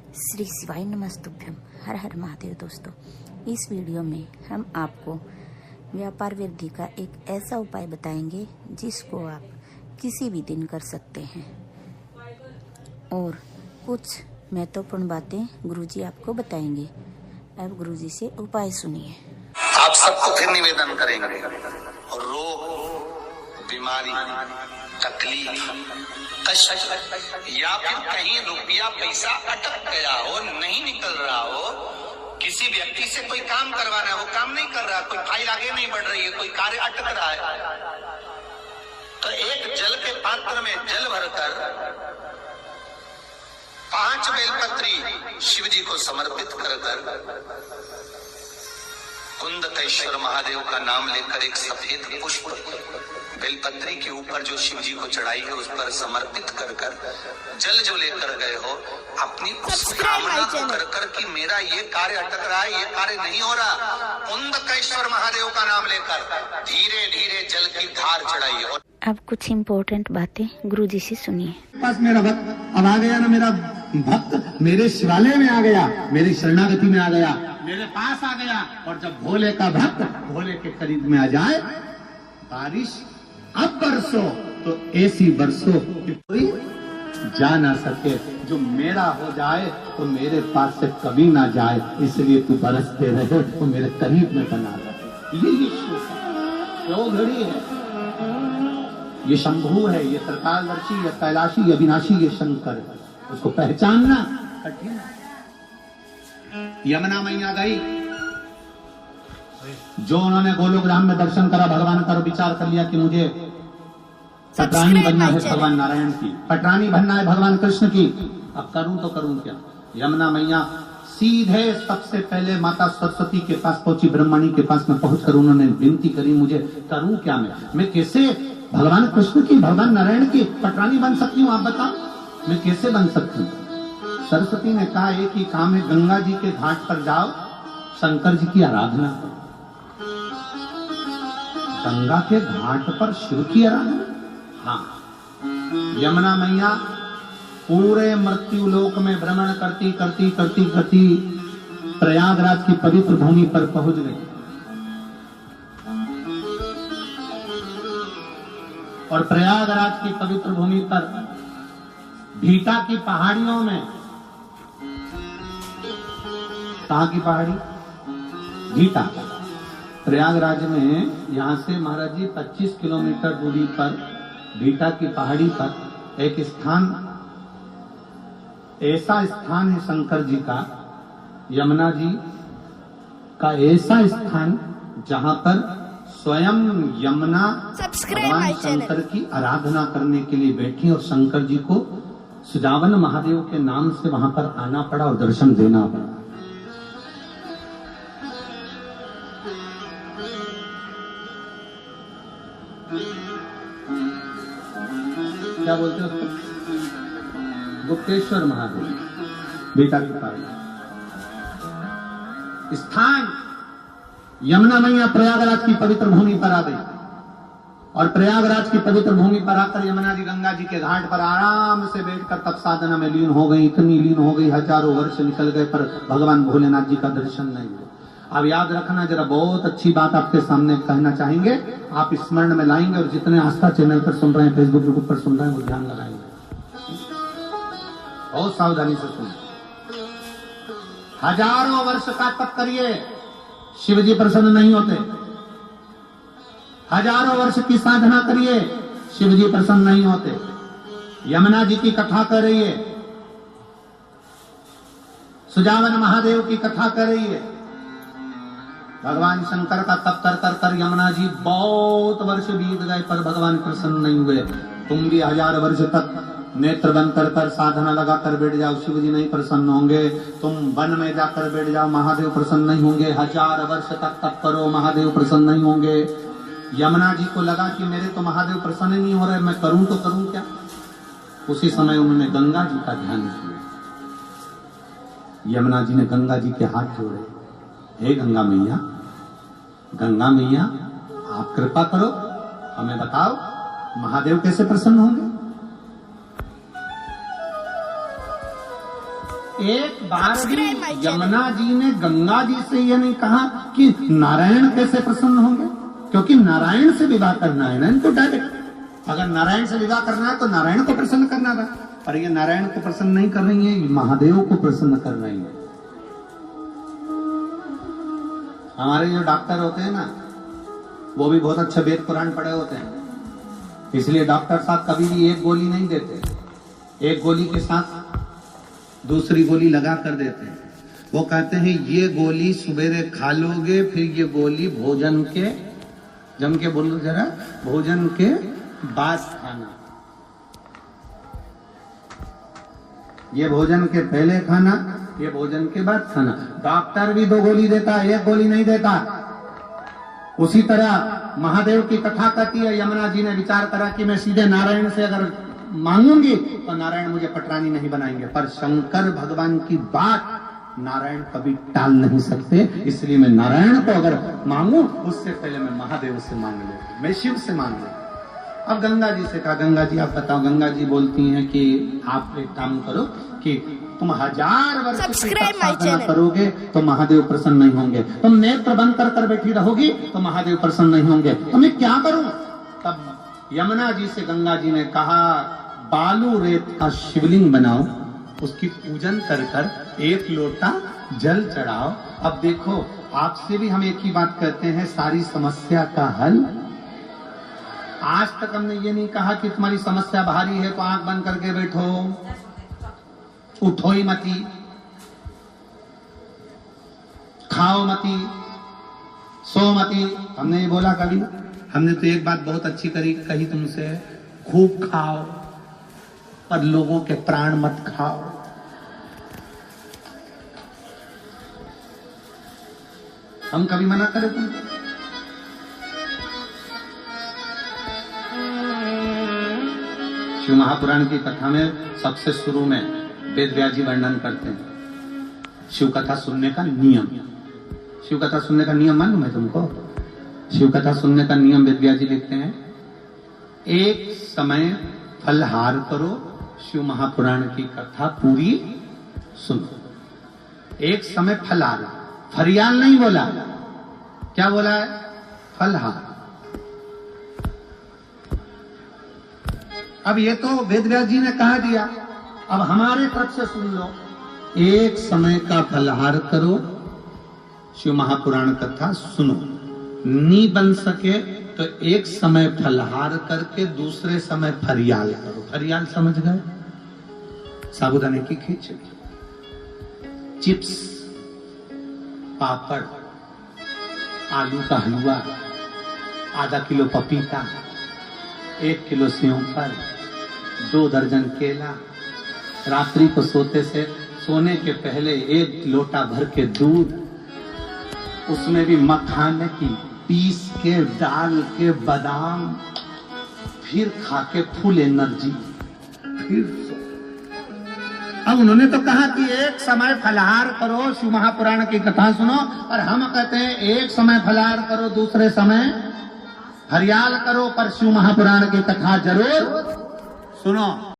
श्री शिवाय नमस्तुभ्यम। हर हर महादेव। दोस्तों, इस वीडियो में हम आपको व्यापार वृद्धि का एक ऐसा उपाय बताएंगे जिसको आप किसी भी दिन कर सकते हैं और कुछ महत्वपूर्ण बातें गुरुजी आपको बताएंगे। अब गुरुजी से उपाय सुनिए। आप सबको फिर निवेदन करेंगे, रोग, बीमारी, तकलीफ, कष्ट या फिर कहीं रुपया पैसा अटक गया हो, नहीं निकल रहा हो, किसी व्यक्ति से कोई काम करवाना है, वो काम नहीं कर रहा, कोई फाइल आगे नहीं बढ़ रही है, कोई कार्य अटक रहा है, तो एक जल के पात्र में जल भरकर 5 बेलपत्री शिव जी को समर्पित कर कुंदकेश्वर महादेव का नाम लेकर एक सफेद पुष्प बेलपत्री के ऊपर जो शिव जी को चढ़ाई है उस पर समर्पित कर जल जो लेकर गए हो, अपनी उस कामना को कर कि मेरा ये कार्य अटक रहा है, ये कार्य नहीं हो रहा, कुंदकेश्वर महादेव का नाम लेकर धीरे धीरे जल की धार चढ़ाइए। अब कुछ इम्पोर्टेंट बातें गुरुजी से सुनिए। पास मेरा भक्त अब आ गया ना, मेरा भक्त मेरे शिवालय में आ गया, मेरी शरणागति में आ गया, मेरे पास आ गया। और जब भोले का भक्त भोले के करीब में आ जाए, बारिश अब बरसो तो ऐसी बरसो कि कोई जा ना सके, जो मेरा हो जाए तो मेरे पास से कभी ना जाए, इसलिए तू बरसते रहे तो मेरे करीब में बना रहे। ये क्यों घड़ी है, ये शंभू है, ये त्रिकालदर्शी, ये कैलाशी, ये अविनाशी, ये शंकर है, उसको पहचानना कठिन। यमुना मैया गई, जो उन्होंने गोलोकधाम में दर्शन करा, भगवान का विचार कर लिया कि मुझे पटरानी बनना है भगवान नारायण की, पटरानी बनना है भगवान कृष्ण की, अब करूं तो करूं क्या। यमुना मैया सीधे सबसे पहले माता सरस्वती के पास पहुंची, ब्रह्मणी के पास में पहुंचकर उन्होंने विनती करी, मुझे करूं क्या, मैं कैसे भगवान कृष्ण की, भगवान नारायण की पटरानी बन सकती हूँ, आप बताओ मैं कैसे बन सकती हूँ। सरस्वती ने कहा एक ही काम है, गंगा जी के घाट पर जाओ, शंकर जी की आराधना करो। गंगा के घाट पर शिव की आराधना। हाँ, यमुना मैया पूरे मृत्यु लोक में भ्रमण करती करती करती करती प्रयागराज की पवित्र भूमि पर पहुंच गई और प्रयागराज की पवित्र भूमि पर भीटा की पहाड़ियों में, कहाँ की पहाड़ी, भीटा, प्रयागराज में, यहां से महाराज जी 25 किलोमीटर दूरी पर भीटा की पहाड़ी पर एक स्थान, ऐसा स्थान है शंकर जी का, यमुना जी का ऐसा स्थान जहां पर स्वयं यमुना भगवान शंकर की आराधना करने के लिए बैठी और शंकर जी को सुजावन महादेव के नाम से वहां पर आना पड़ा और दर्शन देना पड़ा। क्या बोलते हैं उसको, गुप्तेश्वर महादेव, बेटा की पहाड़ी स्थान। यमुना मैया प्रयागराज की पवित्र भूमि पर आ गई और प्रयागराज की पवित्र भूमि पर आकर यमुना जी गंगा जी के घाट पर आराम से बैठकर तप साधना में लीन हो गई। इतनी लीन हो गई, हजारों वर्ष निकल गए पर भगवान भोलेनाथ जी का दर्शन नहीं हुआ। अब याद रखना, जरा बहुत अच्छी बात आपके सामने कहना चाहेंगे, आप स्मरण में लाएंगे और जितने आस्था चैनल पर सुन रहे हैं, फेसबुक ग्रुप पर सुन रहे हैं, वो ध्यान लगाएंगे, बहुत सावधानी से सुनिए। हजारों वर्ष का तप करिए, शिव जी प्रसन्न नहीं होते। हजारों वर्ष की साधना करिए, शिव जी प्रसन्न नहीं होते। यमुना जी की कथा कर रही है, सुजावन महादेव की कथा कर रही है, भगवान शंकर का तप कर कर कर यमुना जी बहुत वर्ष बीत गए पर भगवान प्रसन्न नहीं हुए। तुम भी 1000 वर्ष तक नेत्र बंद कर कर साधना लगा कर बैठ जाओ, शिव जी नहीं प्रसन्न होंगे। तुम वन में जाकर बैठ जाओ, महादेव प्रसन्न नहीं होंगे। 1000 वर्ष तक तप करो, महादेव प्रसन्न नहीं होंगे। यमुना जी को लगा कि मेरे तो महादेव प्रसन्न नहीं हो रहे, मैं करूं तो करूं क्या। उसी समय उन्होंने गंगा जी का ध्यान किया। यमुना जी ने गंगा जी के हाथ जोड़े, हे गंगा मैया, गंगा मैया आप कृपा करो, हमें बताओ महादेव कैसे प्रसन्न होंगे। एक बार भी यमुना जी ने गंगा जी से ये नहीं कहा कि नारायण कैसे प्रसन्न होंगे, क्योंकि नारायण से विवाह करना है ना इनको डायरेक्ट। अगर नारायण से विवाह करना है तो नारायण को प्रसन्न करना था, पर ये नारायण को प्रसन्न नहीं कर रही है, महादेव को प्रसन्न कर रही है। हमारे जो डॉक्टर होते हैं ना, वो भी बहुत अच्छा वेद पुराण पढ़े होते हैं, इसलिए डॉक्टर साहब कभी भी एक गोली नहीं देते, एक गोली के साथ दूसरी गोली लगा कर देते हैं। वो कहते हैं ये गोली सवेरे खा लोगे, फिर ये गोली भोजन के, जम के बोलो जरा, भोजन के बाद खाना। ये भोजन के पहले खाना, ये भोजन के बाद खाना। डॉक्टर भी 2 गोली देता है, 1 गोली नहीं देता। उसी तरह महादेव की कथा कहती है, यमुना जी ने विचार करा कि मैं सीधे नारायण से अगर मांगूंगी तो नारायण मुझे पटरानी नहीं बनाएंगे, पर शंकर भगवान की बात नारायण कभी टाल नहीं सकते, इसलिए मैं नारायण को अगर मांगू उससे पहले मैं महादेव से मांग लूं, मैं शिव से मांग लूं। अब गंगा जी से कहा, गंगा जी आप बताओ। गंगा जी बोलती हैं कि आप एक काम करो कि तुम 1000 वर्ष साधना करोगे तो महादेव प्रसन्न नहीं होंगे, तुम नेत्र बंद कर बैठी रहोगी तो महादेव प्रसन्न नहीं होंगे, तो मैं क्या करूं? तब यमुना जी से गंगा जी ने कहा, बालू रेत का शिवलिंग बनाओ, उसकी पूजन कर 1 लोटा जल चढ़ाओ। अब देखो, आपसे भी हम एक ही बात कहते हैं, सारी समस्या का हल। आज तक हमने ये नहीं कहा कि तुम्हारी समस्या भारी है तो आंख बंद करके बैठो, उठो ही मती, खाओ मती, सो मती। हमने ये बोला कभी? हमने तो एक बात बहुत अच्छी कही तुमसे, खूब खाओ पर लोगों के प्राण मत खाओ। हम कभी मना करें तुमको? शिव महापुराण की कथा में सबसे शुरू में वेद व्यास जी वर्णन करते हैं शिव कथा सुनने का नियम। शिव कथा सुनने का नियम मालूम है तुमको? शिव कथा सुनने का नियम वेद व्यास जी लिखते हैं, एक समय फलहार करो, शिव महापुराण की कथा पूरी सुनो। एक समय फलहार, फरियाल नहीं बोला, क्या बोला है? फलहार। अब ये तो वेद व्यास जी ने कहा दिया, अब हमारे तरफ से सुन लो, एक समय का फलहार करो, शिव महापुराण कथा सुनो। नहीं बन सके तो एक समय फलहार करके दूसरे समय फरियाल करो। फरियाल समझ गए? साबुदाने की खिचड़ी, चिप्स, पापड़, आलू का हलवा, आधा किलो पपीता, 1 किलो सेवफल, 2 दर्जन केला, रात्रि को सोने के पहले 1 लोटा भर के दूध, उसमें भी मखाने की पीस के डाल के बादाम, फिर खा के फुल एनर्जी, फिर सो। अब उन्होंने तो कहा कि एक समय फलहार करो, शिव महापुराण की कथा सुनो, और हम कहते हैं एक समय फलहार करो, दूसरे समय फरियाल करो, पर शिव महापुराण की कथा जरूर सुनो।